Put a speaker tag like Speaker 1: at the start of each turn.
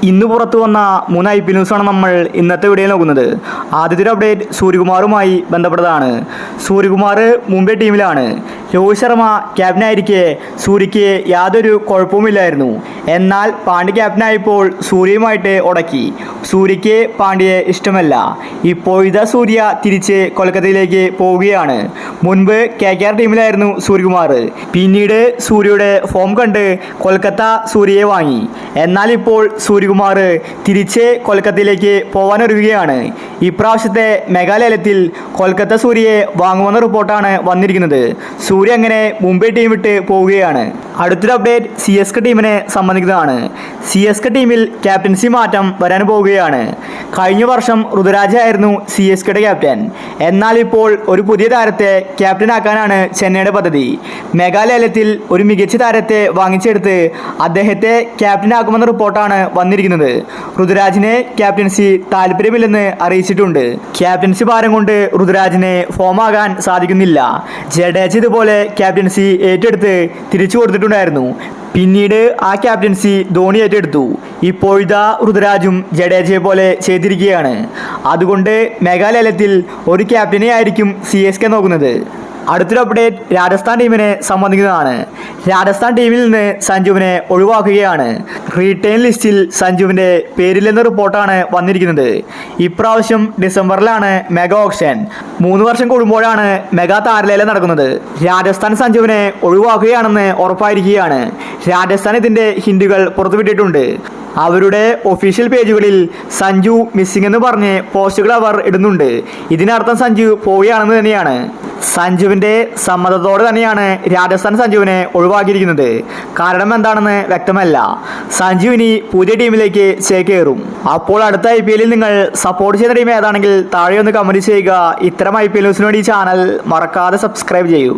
Speaker 1: ഇന്ന് പുറത്തു വന്ന 3 IPL ന്യൂസാണ് നമ്മൾ ഇന്നത്തെ വീഡിയോയിൽ നോക്കുന്നത്. ആദ്യത്തെ ഒരു അപ്ഡേറ്റ് സൂര്യകുമാറുമായി ബന്ധപ്പെട്ടതാണ്. സൂര്യകുമാർ മുംബൈ ടീമിലാണ്. രോഹിത് ശർമ്മ ക്യാപ്റ്റനായിരിക്കെ സൂര്യയ്ക്ക് യാതൊരു കുഴപ്പവുമില്ലായിരുന്നു. എന്നാൽ പാണ്ഡ്യ ക്യാപ്റ്റനായപ്പോൾ സൂര്യയുമായിട്ട് ഉടക്കി. സൂര്യയ്ക്ക് പാണ്ഡ്യയെ ഇഷ്ടമല്ല. ഇപ്പോഴത്തെ സൂര്യ തിരിച്ച് കൊൽക്കത്തയിലേക്ക് പോവുകയാണ്. മുൻപ് KKR ടീമിലായിരുന്നു സൂര്യകുമാർ. പിന്നീട് സൂര്യയുടെ ഫോം കണ്ട് കൊൽക്കത്ത സൂര്യയെ വാങ്ങി. എന്നാൽ ഇപ്പോൾ സൂര്യകുമാർ തിരിച്ച് കൊൽക്കത്തയിലേക്ക് പോകാനൊരുങ്ങുകയാണ്. ഇപ്രാവശ്യത്തെ മെഗാലയത്തിൽ കൊൽക്കത്ത സൂര്യയെ വാങ്ങുമെന്ന റിപ്പോർട്ടാണ് വന്നിരിക്കുന്നത്. സൂര്യ അങ്ങനെ മുംബൈ ടീം വിട്ട് പോവുകയാണ്. അടുത്തൊരു അപ്ഡേറ്റ് CSK ടീമിനെ സംബന്ധിക്കുന്നതാണ്. CSK ടീമിൽ ക്യാപ്റ്റൻസി മാറ്റം വരാൻ പോവുകയാണ്. കഴിഞ്ഞ വർഷം ഋതുരാജായിരുന്നു CSKയുടെ ക്യാപ്റ്റൻ. എന്നാൽ ഇപ്പോൾ ഒരു പുതിയ താരത്തെ ക്യാപ്റ്റനാക്കാനാണ് ചെന്നൈയുടെ പദ്ധതി. മെഗാലയത്തിൽ ഒരു മികച്ച താരത്തെ വാങ്ങിച്ചെടുത്ത് അദ്ദേഹത്തെ ക്യാപ്റ്റനാക്കുമെന്ന റിപ്പോർട്ടാണ് വന്നിരിക്കുന്നത്. ഋതുരാജിനെ ക്യാപ്റ്റൻസി താല്പര്യമില്ലെന്ന് അറിയിച്ചിട്ടുണ്ട്. ക്യാപ്റ്റൻസി ഭാരം കൊണ്ട് ഋതുരാജിനെ ഫോമാകാൻ സാധിക്കുന്നില്ല. ജഡേജ ഇതുപോലെ ക്യാപ്റ്റൻസി ഏറ്റെടുത്ത് തിരിച്ചു കൊടുത്തിട്ടുണ്ടായിരുന്നു. പിന്നീട് ആ ക്യാപ്റ്റൻസി ധോണി ഏറ്റെടുത്തു. ഇപ്പോഴത്തെ ഋതുരാജും ജഡേജയെ പോലെ ചെയ്തിരിക്കുകയാണ്. അതുകൊണ്ട് മെഗാലയത്തിൽ ഒരു ക്യാപ്റ്റനെ ആയിരിക്കും CSK നോക്കുന്നത്. അടുത്തൊരു അപ്ഡേറ്റ് രാജസ്ഥാൻ ടീമിനെ സംബന്ധിക്കുന്നതാണ്. രാജസ്ഥാൻ ടീമിൽ നിന്ന് സഞ്ജുവിനെ ഒഴിവാക്കുകയാണ്. റീറ്റെയിൻ ലിസ്റ്റിൽ സഞ്ജുവിൻ്റെ പേരില്ലെന്ന റിപ്പോർട്ടാണ് വന്നിരിക്കുന്നത്. ഇപ്രാവശ്യം ഡിസംബറിലാണ് മെഗാ ഓപ്ഷൻ. 3 വർഷം കൂടുമ്പോഴാണ് മെഗാ താരലേലം നടക്കുന്നത്. രാജസ്ഥാൻ സഞ്ജുവിനെ ഒഴിവാക്കുകയാണെന്ന് ഉറപ്പായിരിക്കുകയാണ്. രാജസ്ഥാൻ ഇതിൻ്റെ ഹിന്റുകൾ പുറത്തുവിട്ടിട്ടുണ്ട്. അവരുടെ ഒഫീഷ്യൽ പേജുകളിൽ സഞ്ജു മിസ്സിംഗ് എന്ന് പറഞ്ഞ് പോസ്റ്റുകൾ അവർ ഇടുന്നുണ്ട്. ഇതിനർത്ഥം സഞ്ജു പോവുകയാണെന്ന് തന്നെയാണ്. സഞ്ജുവിൻ്റെ സമ്മതത്തോടെ തന്നെയാണ് രാജസ്ഥാൻ സഞ്ജുവിനെ ഒഴിവാക്കിയിരിക്കുന്നത്. കാരണം എന്താണെന്ന് വ്യക്തമല്ല. സഞ്ജു ഇനി പുതിയ ടീമിലേക്ക് ചേക്കേറും. അപ്പോൾ അടുത്ത IPL നിങ്ങൾ സപ്പോർട്ട് ചെയ്യുന്ന ടീം ഏതാണെങ്കിൽ താഴെ ഒന്ന് കമൻറ്റ് ചെയ്യുക. ഇത്തരം IPL ന്യൂസിന് വേണ്ടി ചാനൽ മറക്കാതെ സബ്സ്ക്രൈബ് ചെയ്യൂ.